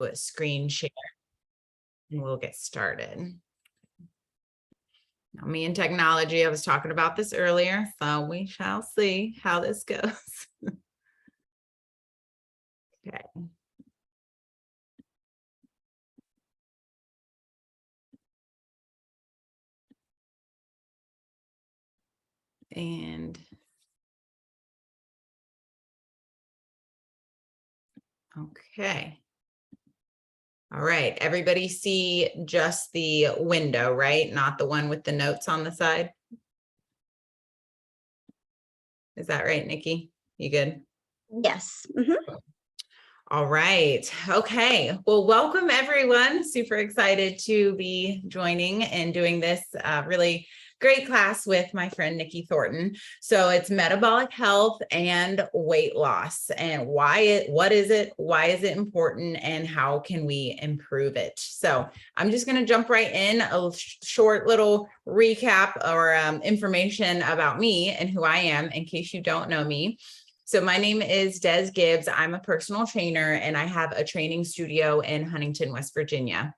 a screen share and we'll get started. Now, me and technology, I was talking about this earlier, so we shall see how this goes. Okay. And okay. All right, everybody see just the window, right? Not the one with the notes on the side. Is that right, Nikki? You good? Yes. Mm-hmm. All right. Okay. Well, welcome everyone. Super excited to be joining and doing this really great class with my friend Nikki Thornton. So it's metabolic health and weight loss, and what is it? Why is it important, and how can we improve it? So I'm just going to jump right in. A short little recap or information about me and who I am in case you don't know me. So my name is Des Gibbs. I'm a personal trainer and I have a training studio in Huntington, West Virginia.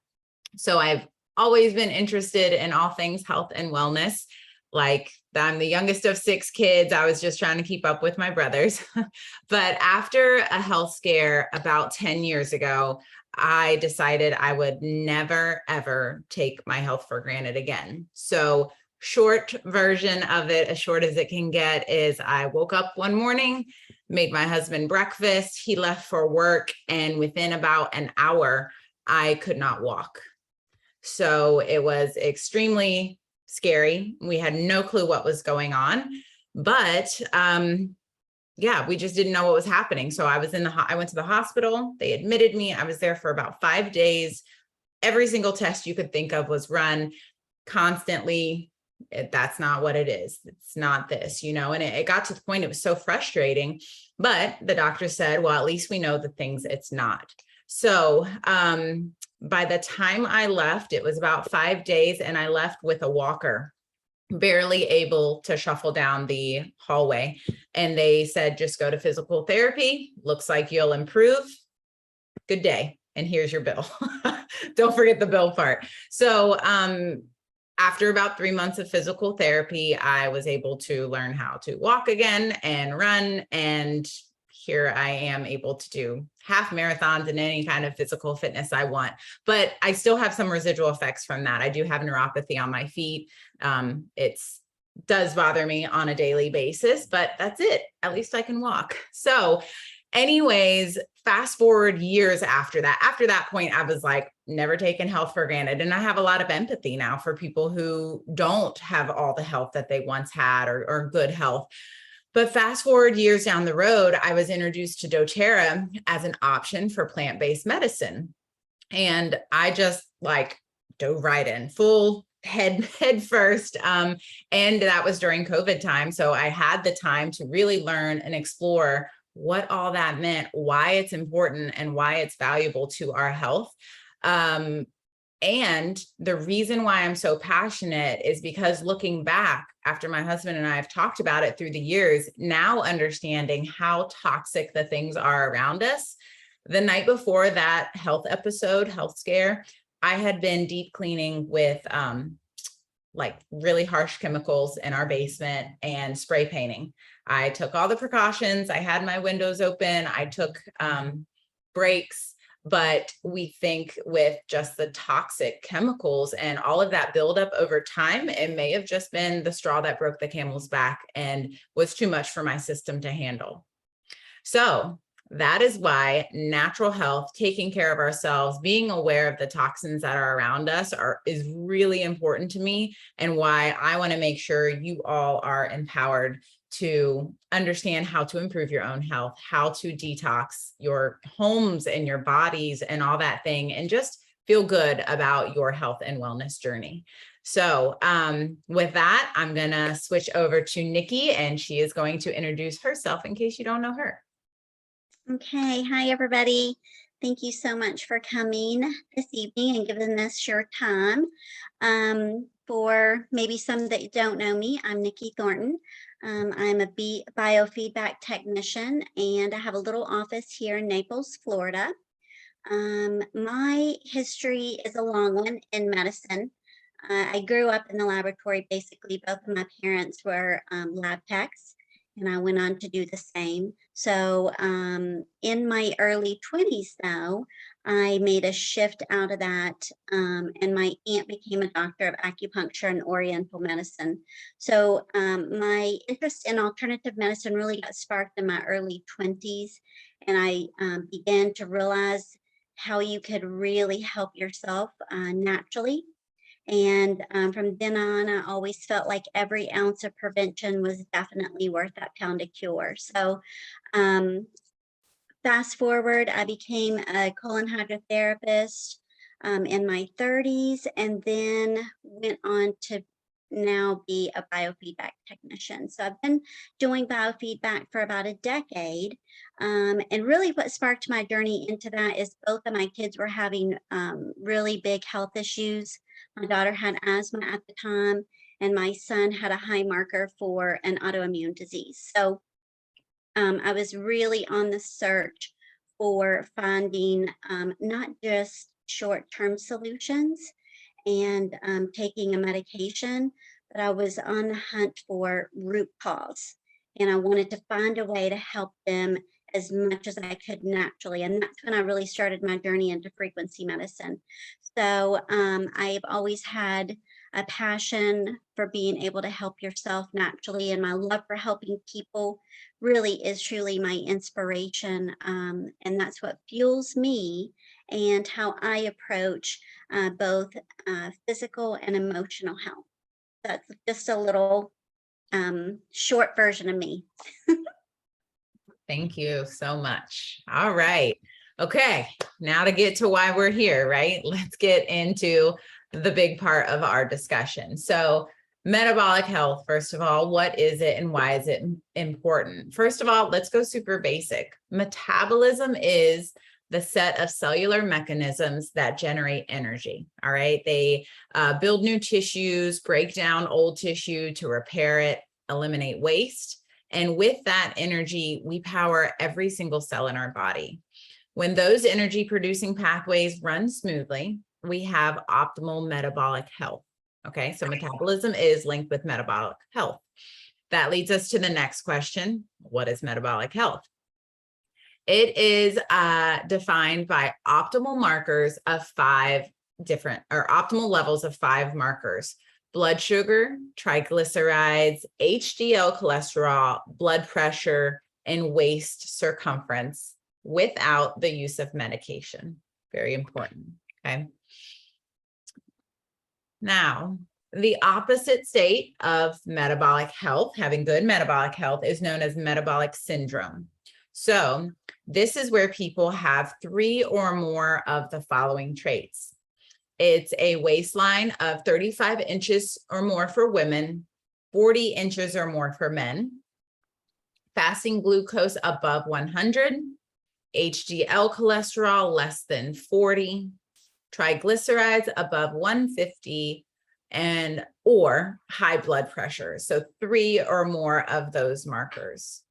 So I've always been interested in all things health and wellness. Like, I'm the youngest of 6 kids. I was just trying to keep up with my brothers. But after a health scare about 10 years ago, I decided I would never, ever take my health for granted again. So short version of it, as short as it can get, is I woke up one morning, made my husband breakfast, he left for work, and within about an hour, I could not walk. So it was extremely scary. We had no clue what was going on, but yeah, we just didn't know what was happening. So I went to the hospital. They admitted me. I was there for about 5 days. Every single test you could think of was run constantly. That's not what it is. It's not this, and it got to the point, it was so frustrating, but the doctor said, well, at least we know the things it's not. So by the time I left, it was about 5 days, and I left with a walker, barely able to shuffle down the hallway. And they said, just go to physical therapy. Looks like you'll improve. Good day. And here's your bill. Don't forget the bill part. So after about 3 months of physical therapy, I was able to learn how to walk again and run. And here I am able to do half marathons and any kind of physical fitness I want. But I still have some residual effects from that. I do have neuropathy on my feet. It does bother me on a daily basis, but that's it. At least I can walk. So anyways, fast forward years after that point, I was like, never taken health for granted. And I have a lot of empathy now for people who don't have all the health that they once had, or good health. But fast forward years down the road, I was introduced to doTERRA as an option for plant-based medicine. And I just dove right in, full head first. And that was during COVID time. So I had the time to really learn and explore what all that meant, why it's important, and why it's valuable to our health. And the reason why I'm so passionate is because looking back, after my husband and I have talked about it through the years, now understanding how toxic the things are around us. The night before that health scare, I had been deep cleaning with really harsh chemicals in our basement and spray painting. I took all the precautions. I had my windows open. I took breaks. But we think with just the toxic chemicals and all of that buildup over time, it may have just been the straw that broke the camel's back and was too much for my system to handle. So that is why natural health, taking care of ourselves, being aware of the toxins that are around us is really important to me, and why I want to make sure you all are empowered to understand how to improve your own health, how to detox your homes and your bodies and all that thing, and just feel good about your health and wellness journey. So with that, I'm going to switch over to Nikki, and she is going to introduce herself in case you don't know her. Okay. Hi, everybody. Thank you so much for coming this evening and giving us your time. For maybe some that don't know me, I'm Nikki Thornton. I'm a biofeedback technician, and I have a little office here in Naples, Florida. My history is a long one in medicine. I grew up in the laboratory. Basically, both of my parents were lab techs, and I went on to do the same. So, in my early 20s, though, I made a shift out of that, and my aunt became a doctor of acupuncture and oriental medicine. So, my interest in alternative medicine really got sparked in my early 20s, and I began to realize how you could really help yourself naturally. And from then on, I always felt like every ounce of prevention was definitely worth that pound of cure. So, um, fast forward, I became a colon hydrotherapist in my 30s and then went on to now be a biofeedback technician. So I've been doing biofeedback for about a decade. And really, what sparked my journey into that is both of my kids were having really big health issues. My daughter had asthma at the time, and my son had a high marker for an autoimmune disease. So I was really on the search for finding not just short term solutions and taking a medication, but I was on the hunt for root cause. And I wanted to find a way to help them as much as I could naturally. And that's when I really started my journey into frequency medicine. So I've always had a passion for being able to help yourself naturally. And my love for helping people really is truly my inspiration. And that's what fuels me and how I approach both physical and emotional health. That's just a little short version of me. Thank you so much. All right. Okay. Now to get to why we're here, right? Let's get into the big part of our discussion. So, metabolic health, first of all, what is it and why is it important? First of all, let's go super basic. Metabolism is the set of cellular mechanisms that generate energy. All right. They build new tissues, break down old tissue to repair it, eliminate waste. And with that energy, we power every single cell in our body. When those energy producing pathways run smoothly, we have optimal metabolic health. Okay, so metabolism is linked with metabolic health. That leads us to the next question. What is metabolic health? It is defined by optimal markers of optimal levels of 5 markers: blood sugar, triglycerides, HDL cholesterol, blood pressure, and waist circumference without the use of medication. Very important, okay? Now, the opposite state of metabolic health, having good metabolic health, is known as metabolic syndrome. So this is where people have 3 or more of the following traits. It's a waistline of 35 inches or more for women, 40 inches or more for men, fasting glucose above 100, HDL cholesterol less than 40, triglycerides above 150, or high blood pressure. So 3 or more of those markers.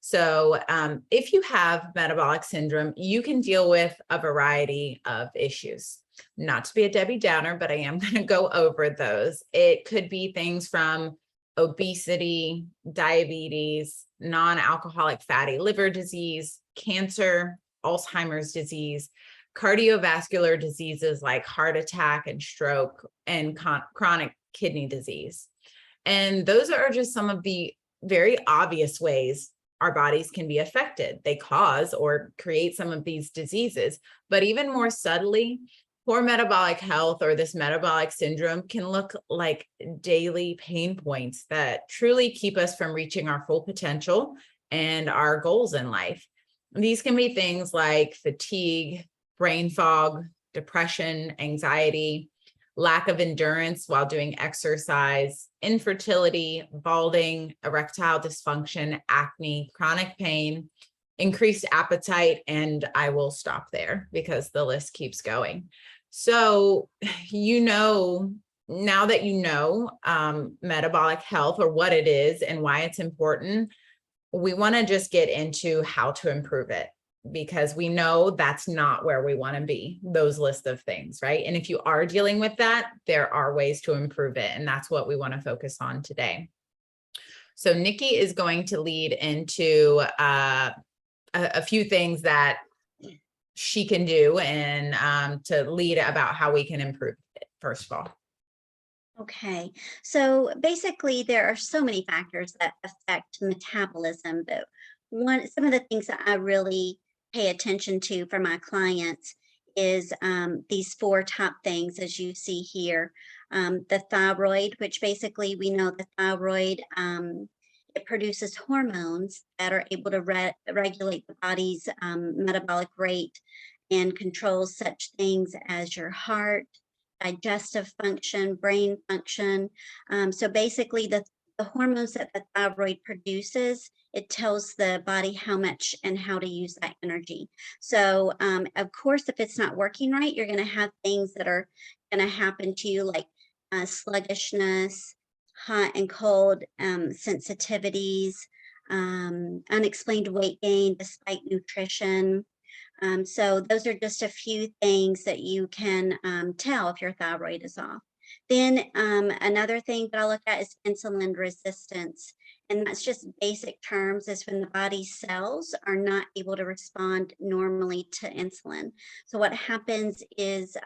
So if you have metabolic syndrome, you can deal with a variety of issues. Not to be a Debbie Downer, but I am going to go over those. It could be things from obesity, diabetes, non-alcoholic fatty liver disease, cancer, Alzheimer's disease, cardiovascular diseases like heart attack and stroke, and chronic kidney disease. And those are just some of the very obvious ways our bodies can be affected. They cause or create some of these diseases, but even more subtly, poor metabolic health or this metabolic syndrome can look like daily pain points that truly keep us from reaching our full potential and our goals in life. These can be things like fatigue, brain fog, depression, anxiety, lack of endurance while doing exercise, infertility, balding, erectile dysfunction, acne, chronic pain, increased appetite, and I will stop there because the list keeps going. So, now that you know metabolic health or what it is and why it's important, we want to just get into how to improve it. because we know that's not where we want to be, those list of things, right? And if you are dealing with that, there are ways to improve it. And that's what we want to focus on today. So Nikki is going to lead into a few things that she can do and to lead about how we can improve it, first of all. Okay, so basically there are so many factors that affect metabolism, but some of the things that I really pay attention to for my clients is these 4 top things, as you see here. The thyroid, which basically we know the thyroid, it produces hormones that are able to regulate the body's metabolic rate and controls such things as your heart, digestive function, brain function. So basically the hormones that the thyroid produces, it tells the body how much and how to use that energy. So of course, if it's not working right, you're going to have things that are going to happen to you, like sluggishness, hot and cold sensitivities, unexplained weight gain despite nutrition. So those are just a few things that you can tell if your thyroid is off. Then another thing that I look at is insulin resistance. And that's just basic terms, is when the body's cells are not able to respond normally to insulin. So what happens is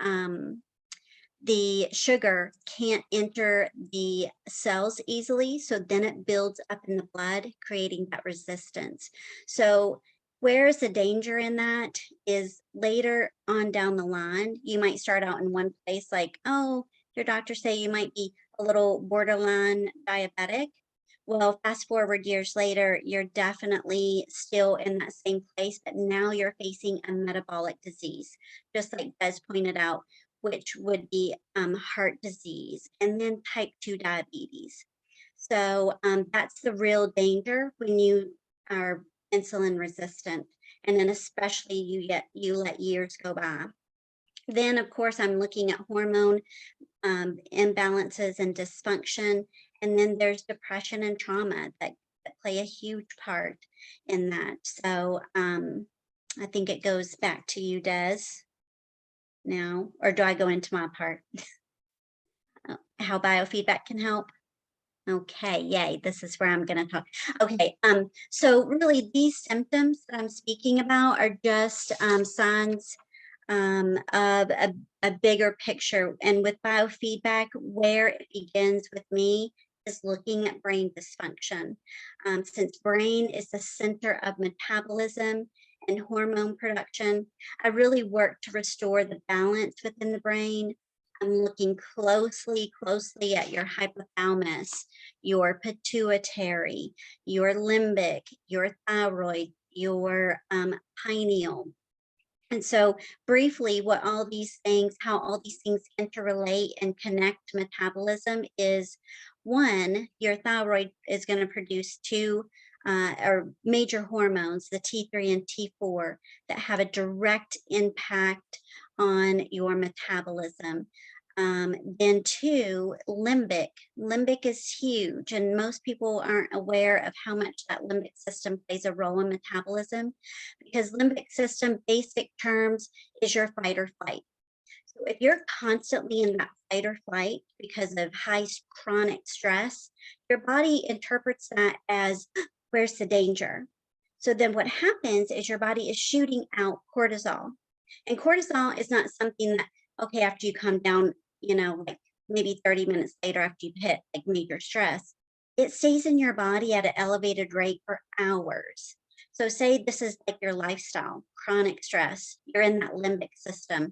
the sugar can't enter the cells easily. So then it builds up in the blood, creating that resistance. So where's the danger in that is later on down the line, you might start out in one place like, oh, your doctor say you might be a little borderline diabetic. Well, fast forward years later, you're definitely still in that same place, but now you're facing a metabolic disease, just like Des pointed out, which would be heart disease and then type 2 diabetes. So that's the real danger when you are insulin resistant, and then especially you let years go by. Then of course I'm looking at hormone imbalances and dysfunction, and then there's depression and trauma that play a huge part in that. So I think it goes back to you, Des, now, or do I go into my part? How biofeedback can help? Okay, yay, this is where I'm going to talk. Okay, so really these symptoms that I'm speaking about are just signs of a bigger picture. And with biofeedback, where it begins with me is looking at brain dysfunction. Since brain is the center of metabolism and hormone production, I really work to restore the balance within the brain. I'm looking closely at your hypothalamus, your pituitary, your limbic, your thyroid, your pineal. And so briefly, how all these things interrelate and connect metabolism is, one, your thyroid is going to produce 2 or major hormones, the T3 and T4, that have a direct impact on your metabolism. Then 2, limbic. Limbic is huge, and most people aren't aware of how much that limbic system plays a role in metabolism, because limbic system, basic terms, is your fight or flight. So if you're constantly in that fight or flight because of high chronic stress, your body interprets that as, where's the danger? So then what happens is your body is shooting out cortisol. And cortisol is not something that, okay, after you come down, like maybe 30 minutes later after you've hit like major stress, it stays in your body at an elevated rate for hours. So say this is like your lifestyle, chronic stress, you're in that limbic system.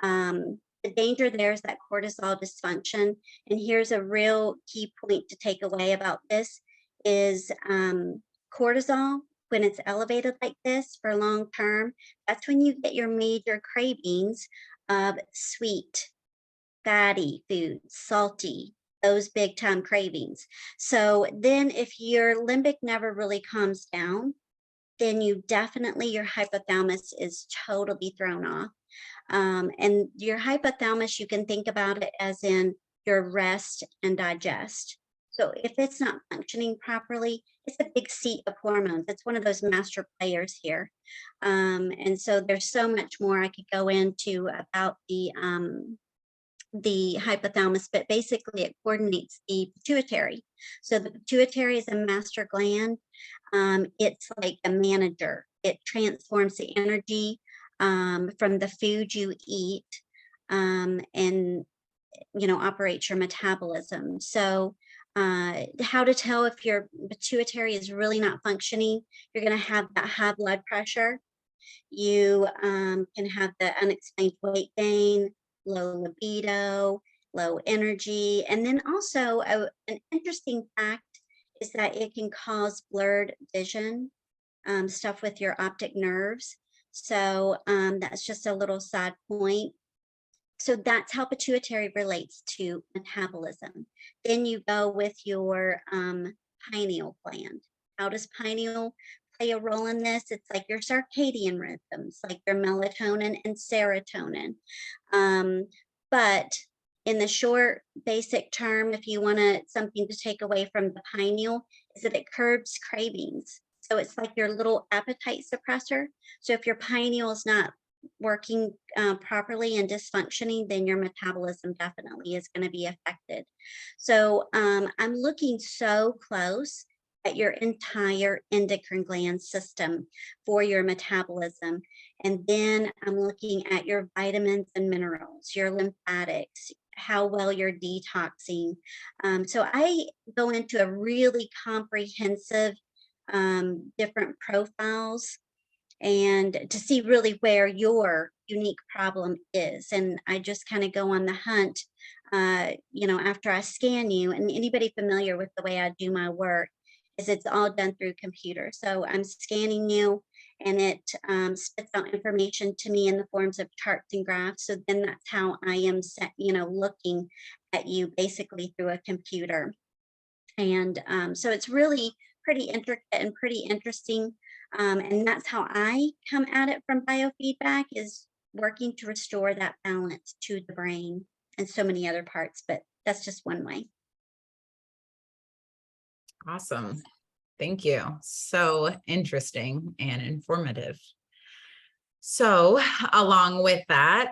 The danger there is that cortisol dysfunction. And here's a real key point to take away about this is cortisol, when it's elevated like this for long term, that's when you get your major cravings of sweet, fatty foods, salty, those big time cravings. So then if your limbic never really calms down, then your hypothalamus is totally thrown off. And your hypothalamus, you can think about it as in your rest and digest. So if it's not functioning properly, it's a big seat of hormones. It's one of those master players here. And so there's so much more I could go into about the hypothalamus, but basically it coordinates the pituitary. So the pituitary is a master gland. It's like a manager. It transforms the energy from the food you eat, and operates your metabolism. So how to tell if your pituitary is really not functioning? You're going to have that high blood pressure. You can have the unexplained weight gain, low libido, low energy. And then also an interesting fact is that it can cause blurred vision, stuff with your optic nerves. So that's just a little side point. So that's how pituitary relates to metabolism. Then you go with your pineal gland. How does pineal play a role in this? It's like your circadian rhythms, like your melatonin and serotonin. But in the short, basic term, if you want something to take away from the pineal, is that it curbs cravings. So it's like your little appetite suppressor. So if your pineal is not working properly and dysfunctioning, then your metabolism definitely is going to be affected. So I'm looking so close at your entire endocrine gland system for your metabolism. And then I'm looking at your vitamins and minerals, your lymphatics, how well you're detoxing. So I go into a really comprehensive different profiles and to see really where your unique problem is. And I just kind of go on the hunt, after I scan you. And anybody familiar with the way I do my work is it's all done through computer. So I'm scanning you and it spits out information to me in the forms of charts and graphs. So then that's how I am looking at you basically through a computer. And so it's really pretty intricate and pretty interesting. And that's how I come at it from biofeedback, is working to restore that balance to the brain and so many other parts, but that's just one way. Awesome. Thank you. So interesting and informative. So along with that,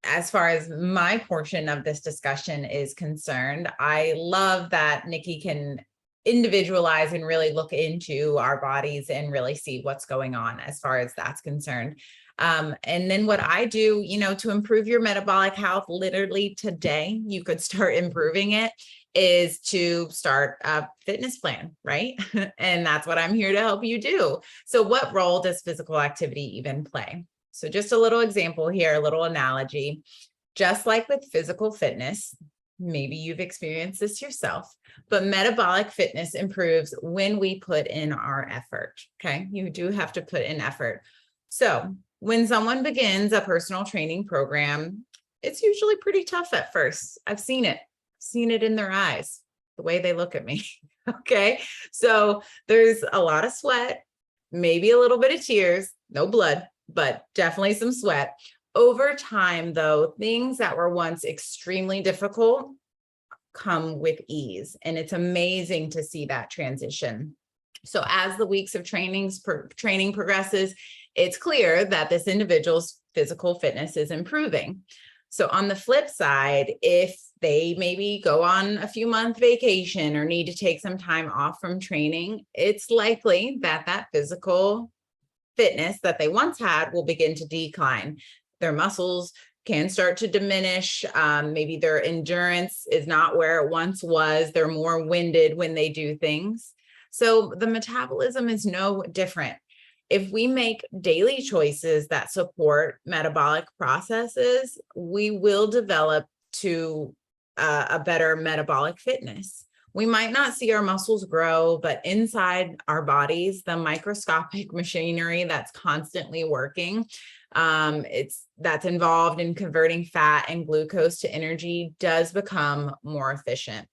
as far as my portion of this discussion is concerned, I love that Nikki can individualize and really look into our bodies and really see what's going on as far as that's concerned. And then what I do, to improve your metabolic health, literally today, you could start improving it, is to start a fitness plan, right? And that's what I'm here to help you do. So what role does physical activity even play? So just a little example here, a little analogy. Just like with physical fitness, maybe you've experienced this yourself, but metabolic fitness improves when we put in our effort. Okay. You do have to put in effort. So when someone begins a personal training program, it's usually pretty tough at first. I've seen it in their eyes, the way they look at me. Okay. So there's a lot of sweat, maybe a little bit of tears, no blood, but definitely some sweat. Over time, though, things that were once extremely difficult come with ease. And it's amazing to see that transition. So as the weeks of training progresses, it's clear that this individual's physical fitness is improving. So on the flip side, if they maybe go on a few-month vacation or need to take some time off from training, it's likely that that physical fitness that they once had will begin to decline. Their muscles can start to diminish. Maybe their endurance is not where it once was. They're more winded when they do things. So the metabolism is no different. If we make daily choices that support metabolic processes, we will develop to a better metabolic fitness. We might not see our muscles grow, but inside our bodies, the microscopic machinery that's constantly working, that's involved in converting fat and glucose to energy, does become more efficient.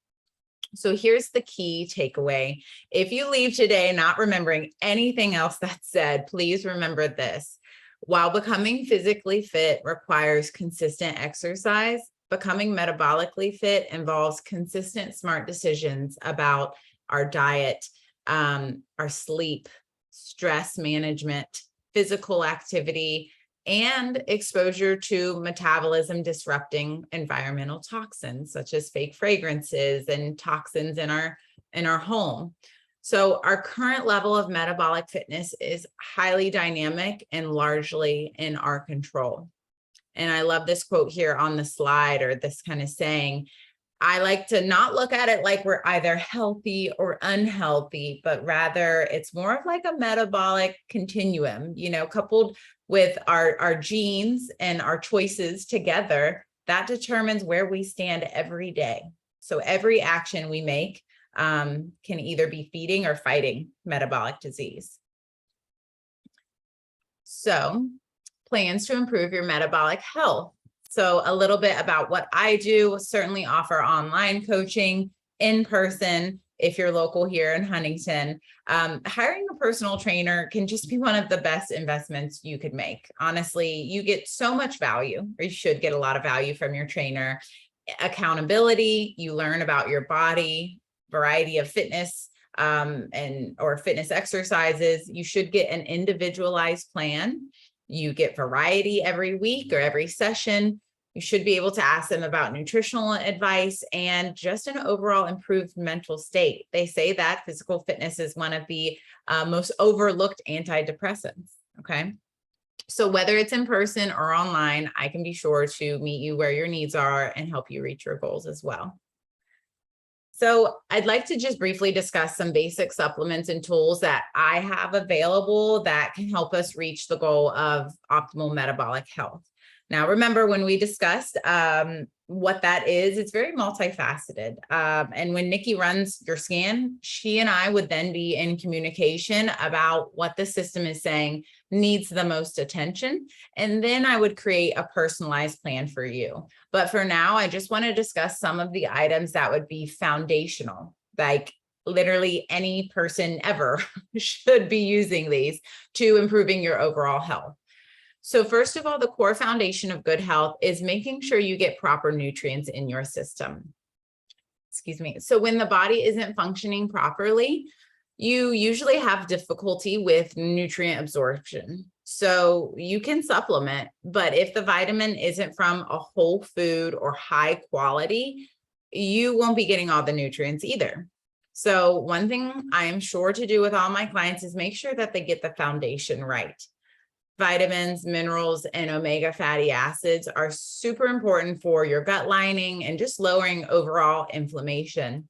So here's the key takeaway. If you leave today not remembering anything else that's said, please remember this. While becoming physically fit requires consistent exercise, becoming metabolically fit involves consistent, smart decisions about our diet, our sleep, stress management, physical activity, and exposure to metabolism disrupting environmental toxins such as fake fragrances and toxins in our home. So our current level of metabolic fitness is highly dynamic and largely in our control. And I love this quote here on the slide, or this kind of saying. I like to not look at it like we're either healthy or unhealthy, but rather it's more of like a metabolic continuum, coupled with our genes and our choices together, that determines where we stand every day. So every action we make can either be feeding or fighting metabolic disease. So, plans to improve your metabolic health. So a little bit about what I do. Certainly offer online coaching, in person, if you're local here in Huntington. Hiring a personal trainer can just be one of the best investments you could make. Honestly, you get so much value, or you should get a lot of value from your trainer. Accountability, you learn about your body, variety of fitness or fitness exercises. You should get an individualized plan. You get variety every week or every session. You should be able to ask them about nutritional advice and just an overall improved mental state. They say that physical fitness is one of the most overlooked antidepressants. Okay. So whether it's in person or online, I can be sure to meet you where your needs are and help you reach your goals as well. So I'd like to just briefly discuss some basic supplements and tools that I have available that can help us reach the goal of optimal metabolic health. Now, remember when we discussed what that is, it's very multifaceted. And when Nikki runs your scan, she and I would then be in communication about what the system is saying needs the most attention. And then I would create a personalized plan for you. But for now, I just want to discuss some of the items that would be foundational, like literally any person ever should be using these to improving your overall health. So first of all, the core foundation of good health is making sure you get proper nutrients in your system. Excuse me. So when the body isn't functioning properly, you usually have difficulty with nutrient absorption. So you can supplement, but if the vitamin isn't from a whole food or high quality, you won't be getting all the nutrients either. So one thing I am sure to do with all my clients is make sure that they get the foundation right. Vitamins, minerals, and omega fatty acids are super important for your gut lining and just lowering overall inflammation.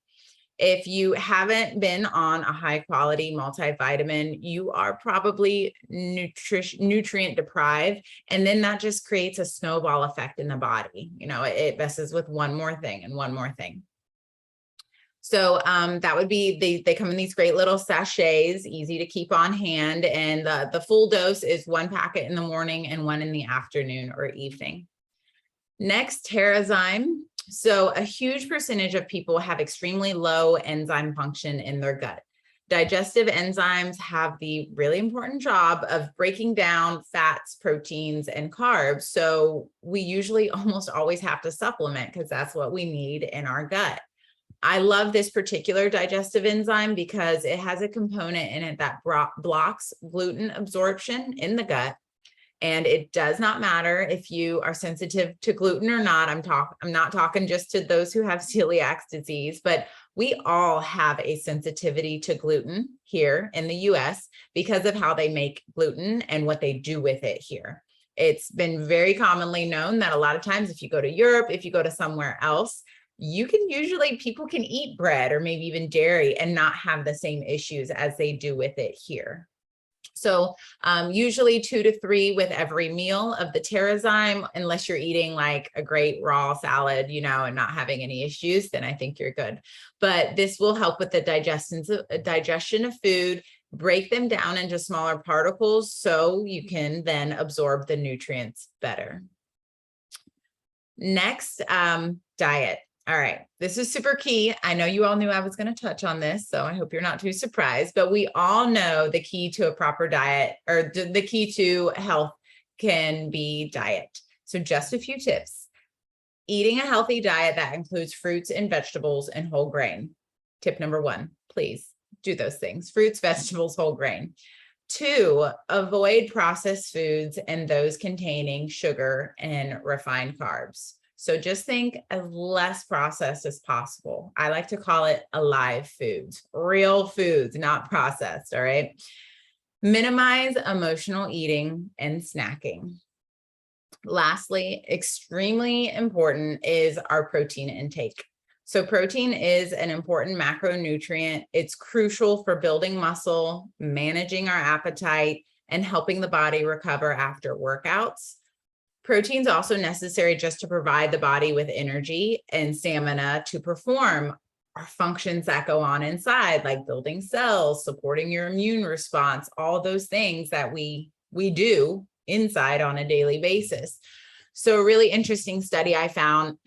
If you haven't been on a high quality multivitamin, you are probably nutrient deprived. And then that just creates a snowball effect in the body. It messes with one more thing and one more thing. So that would be, they come in these great little sachets, easy to keep on hand. And the full dose is 1 packet in the morning and 1 in the afternoon or evening. Next, Terrazyme. So a huge percentage of people have extremely low enzyme function in their gut. Digestive enzymes have the really important job of breaking down fats, proteins, and carbs. So we usually almost always have to supplement because that's what we need in our gut. I love this particular digestive enzyme because it has a component in it that blocks gluten absorption in the gut. And it does not matter if you are sensitive to gluten or not. I'm not talking just to those who have celiac disease, but we all have a sensitivity to gluten here in the US because of how they make gluten and what they do with it here. It's been very commonly known that a lot of times if you go to Europe, if you go to somewhere else, people can eat bread or maybe even dairy and not have the same issues as they do with it here. So usually 2 to 3 with every meal of the Terrazyme, unless you're eating like a great raw salad, and not having any issues, then I think you're good. But this will help with the digestion of food, break them down into smaller particles so you can then absorb the nutrients better. Next, diet. All right, this is super key. I know you all knew I was going to touch on this, so I hope you're not too surprised, but we all know the key to a proper diet, or the key to health, can be diet. So just a few tips. eating a healthy diet that includes fruits and vegetables and whole grain. Tip number 1, please do those things: fruits, vegetables, whole grain. 2, avoid processed foods and those containing sugar and refined carbs. So just think as less processed as possible. I like to call it alive foods, real foods, not processed, all right? Minimize emotional eating and snacking. Lastly, extremely important is our protein intake. So protein is an important macronutrient. It's crucial for building muscle, managing our appetite, and helping the body recover after workouts. Protein is also necessary just to provide the body with energy and stamina to perform our functions that go on inside, like building cells, supporting your immune response, all those things that we do inside on a daily basis. So a really interesting study I found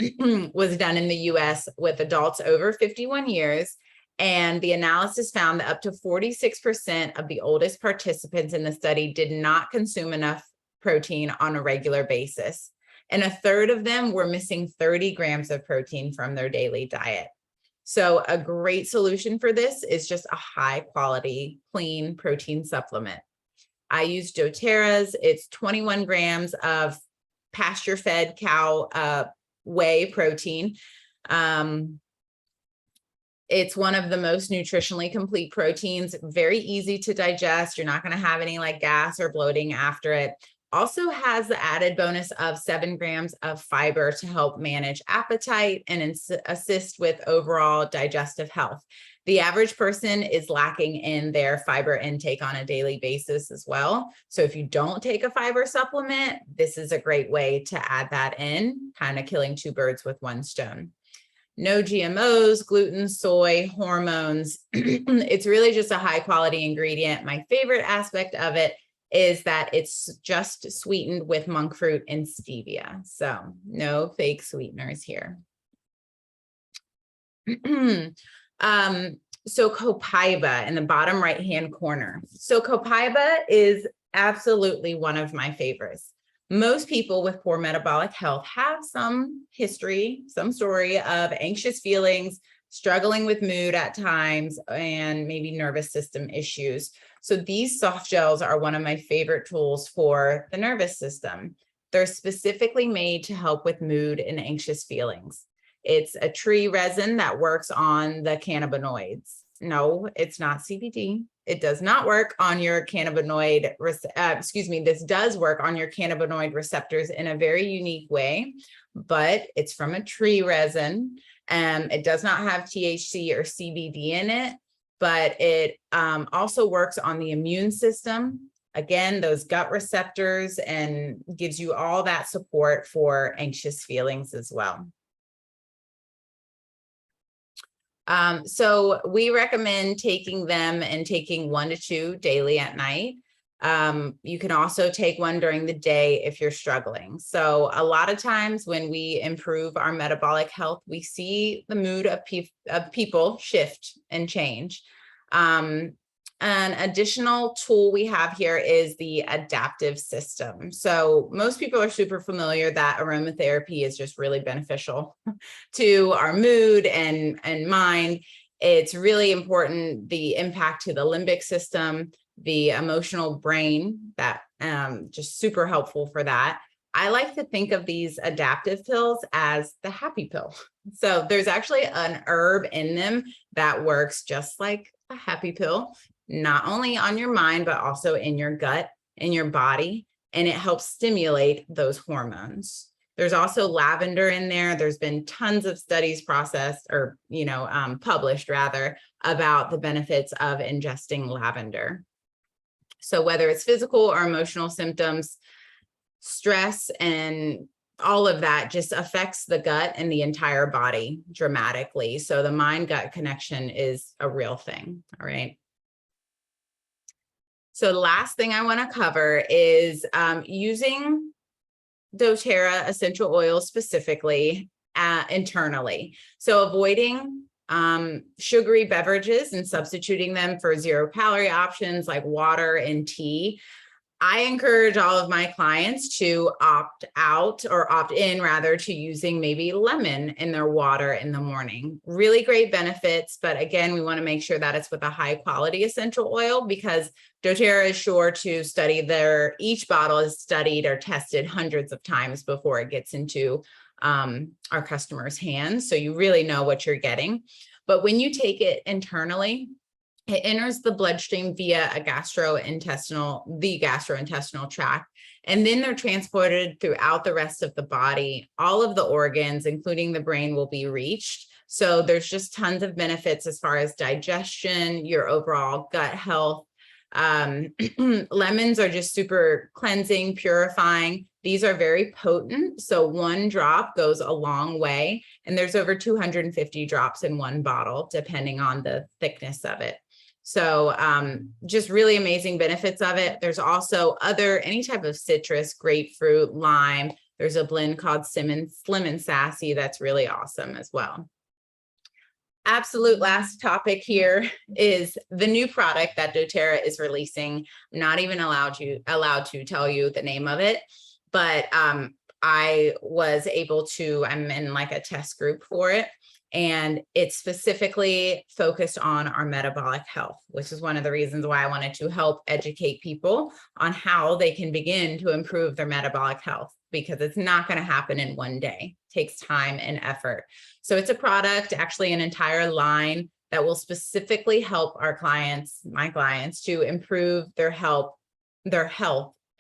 was done in the US with adults over 51 years. And the analysis found that up to 46% of the oldest participants in the study did not consume enough protein on a regular basis. And a third of them were missing 30 grams of protein from their daily diet. So a great solution for this is just a high quality, clean protein supplement. I use doTERRA's. It's 21 grams of pasture-fed cow whey protein. It's one of the most nutritionally complete proteins, very easy to digest. You're not going to have any like gas or bloating after it. Also has the added bonus of 7 grams of fiber to help manage appetite and assist with overall digestive health. The average person is lacking in their fiber intake on a daily basis as well. So if you don't take a fiber supplement, this is a great way to add that in, kind of killing 2 birds with 1 stone. No GMOs, gluten, soy, hormones. It's really just a high quality ingredient. My favorite aspect of it is that it's just sweetened with monk fruit and stevia. So no fake sweeteners here. So copaiba in the bottom right-hand corner. So copaiba is absolutely one of my favorites. Most people with poor metabolic health have some history, some story of anxious feelings, struggling with mood at times, and maybe nervous system issues. So these soft gels are one of my favorite tools for the nervous system. They're specifically made to help with mood and anxious feelings. It's a tree resin that works on the cannabinoids. No, it's not CBD. It does not work on your cannabinoid, this does work on your cannabinoid receptors in a very unique way, but it's from a tree resin. It does not have THC or CBD in it, but it also works on the immune system. Again, those gut receptors, and gives you all that support for anxious feelings as well. So we recommend taking them and taking 1 to 2 daily at night. You can also take one during the day if you're struggling. So a lot of times when we improve our metabolic health, we see the mood of people shift and change. An additional tool we have here is the adaptive system. So most people are super familiar that aromatherapy is just really beneficial to our mood and mind. It's really important, the impact to the limbic system, the emotional brain, that just super helpful for that. I like to think of these adaptive pills as the happy pill. So there's actually an herb in them that works just like a happy pill, not only on your mind, but also in your gut, in your body, and it helps stimulate those hormones. There's also lavender in there. There's been tons of studies published rather, about the benefits of ingesting lavender. So whether it's physical or emotional symptoms, stress and all of that just affects the gut and the entire body dramatically. So the mind-gut connection is a real thing, all right? So the last thing I want to cover is using doTERRA essential oils specifically internally. So avoiding sugary beverages and substituting them for 0-calorie options like water and tea. I encourage all of my clients to opt out or opt in rather to using maybe lemon in their water in the morning. Really great benefits, but again, we want to make sure that it's with a high quality essential oil because doTERRA is sure to study each bottle is studied or tested hundreds of times before it gets into our customers' hands. So you really know what you're getting. But when you take it internally, it enters the bloodstream via the gastrointestinal tract, and then they're transported throughout the rest of the body. All of the organs, including the brain, will be reached. So there's just tons of benefits as far as digestion, your overall gut health. Lemons are just super cleansing, purifying. These are very potent. So one drop goes a long way, and there's over 250 drops in one bottle, depending on the thickness of it. So just really amazing benefits of it. There's also any type of citrus, grapefruit, lime. There's a blend called Slim and Sassy that's really awesome as well. Absolute last topic here is the new product that doTERRA is releasing. I'm not even allowed to tell you the name of it, but I was able to, I'm in like a test group for it. And it's specifically focused on our metabolic health, which is one of the reasons why I wanted to help educate people on how they can begin to improve their metabolic health, because it's not going to happen in one day. It takes time and effort. So it's a product, actually an entire line that will specifically help our clients, my clients, to improve their health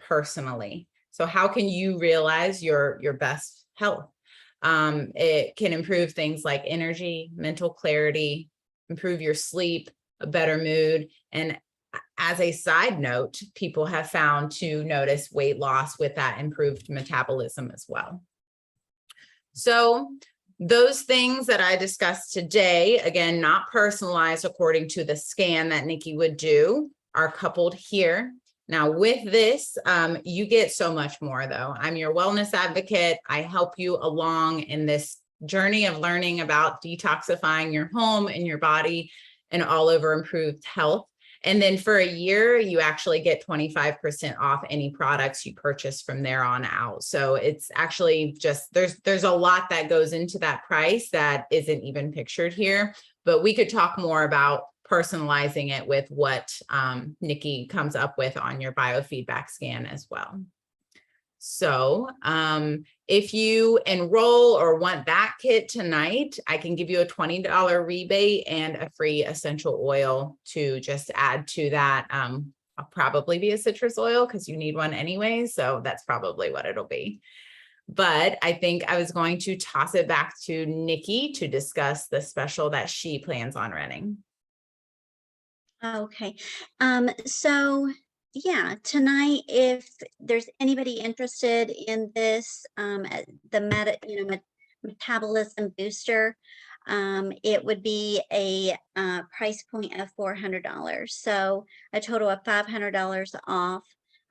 personally. So how can you realize your best health? It can improve things like energy, mental clarity, improve your sleep, a better mood. And as a side note, people have found to notice weight loss with that improved metabolism as well. So those things that I discussed today, again, not personalized according to the scan that Nikki would do, are coupled here. Now with this, you get so much more though. I'm your wellness advocate. I help you along in this journey of learning about detoxifying your home and your body and all over improved health. And then for a year, you actually get 25% off any products you purchase from there on out. So it's actually just, there's a lot that goes into that price that isn't even pictured here, but we could talk more about personalizing it with what Nikki comes up with on your biofeedback scan as well. So if you enroll or want that kit tonight, I can give you a $20 rebate and a free essential oil to just add to that. I'll probably be a citrus oil because you need one anyway. So that's probably what it'll be. But I think I was going to toss it back to Nikki to discuss the special that she plans on running. Okay. So yeah, tonight, if there's anybody interested in this, the metabolism booster, it would be a price point of $400. So a total of $500 off.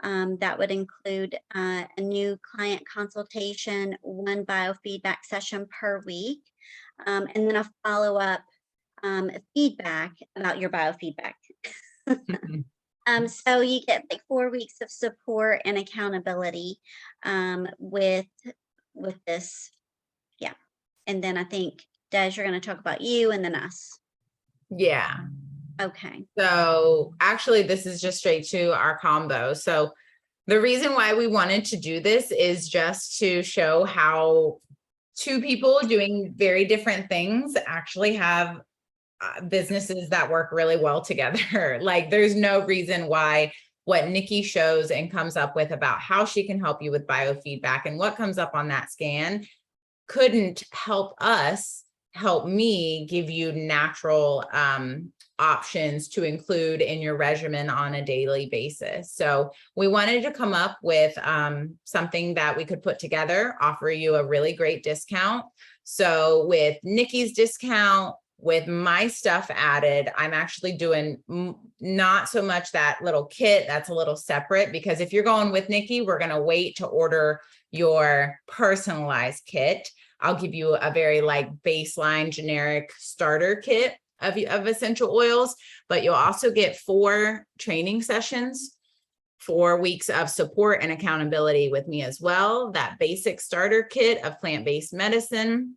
That would include a new client consultation, one biofeedback session per week, and then a follow-up feedback about your biofeedback. So you get like 4 weeks of support and accountability with this. Yeah. And then I think, Des, you're going to talk about you and then us. Yeah. Okay. So actually, this is just straight to our combo. So the reason why we wanted to do this is just to show how two people doing very different things actually have businesses that work really well together. Like there's no reason why what Nikki shows and comes up with about how she can help you with biofeedback and what comes up on that scan couldn't help me give you natural options to include in your regimen on a daily basis. So we wanted to come up with something that we could put together, offer you a really great discount. So with Nikki's discount, with my stuff added, I'm actually doing not so much that little kit. That's a little separate because if you're going with Nikki, we're going to wait to order your personalized kit. I'll give you a very like baseline generic starter kit of essential oils, but you'll also get 4 training sessions 4 weeks of support and accountability with me as well, that basic starter kit of plant-based medicine,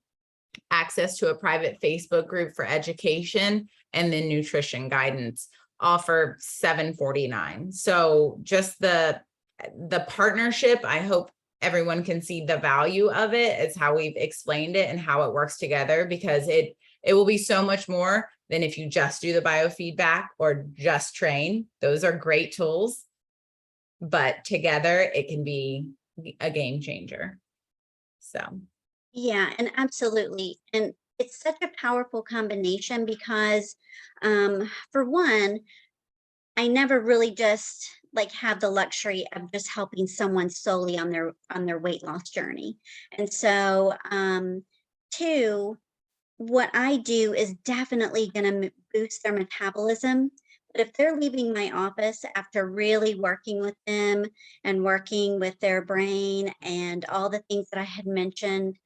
access to a private Facebook group for education, and then nutrition guidance, all for $749. So just the partnership, I hope everyone can see the value of it, is how we've explained it and how it works together, because it will be so much more than if you just do the biofeedback or just train. Those are great tools, but together it can be a game changer. So Yeah, and absolutely. And it's such a powerful combination because, for one, I never really just like have the luxury of just helping someone solely on their weight loss journey. And so, two, what I do is definitely going to boost their metabolism. But if they're leaving my office after really working with them and working with their brain and all the things that I had mentioned,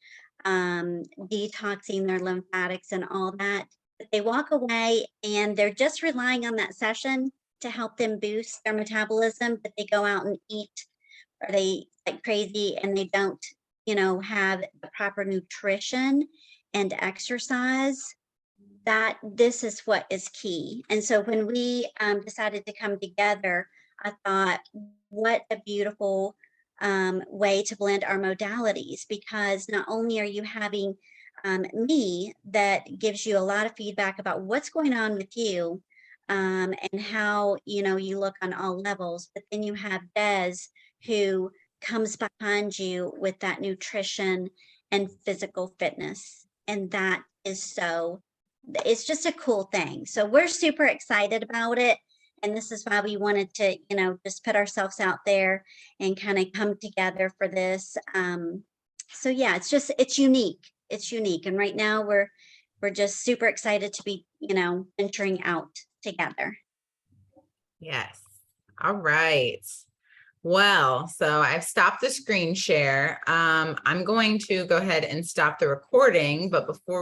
detoxing their lymphatics and all that, but they walk away and they're just relying on that session to help them boost their metabolism, but they go out and eat or they like crazy and they don't, have the proper nutrition and exercise, that this is what is key. And so when we decided to come together, I thought, what a beautiful way to blend our modalities, because not only are you having me that gives you a lot of feedback about what's going on with you, and how you look on all levels, but then you have Des who comes behind you with that nutrition and physical fitness, and that is so, it's just a cool thing. So we're super excited about it, and this is why we wanted to just put ourselves out there and kind of come together for this. So yeah, it's unique, and right now we're just super excited to be venturing out together. yes. All right. Well, so I've stopped the screen share. I'm going to go ahead and stop the recording, but before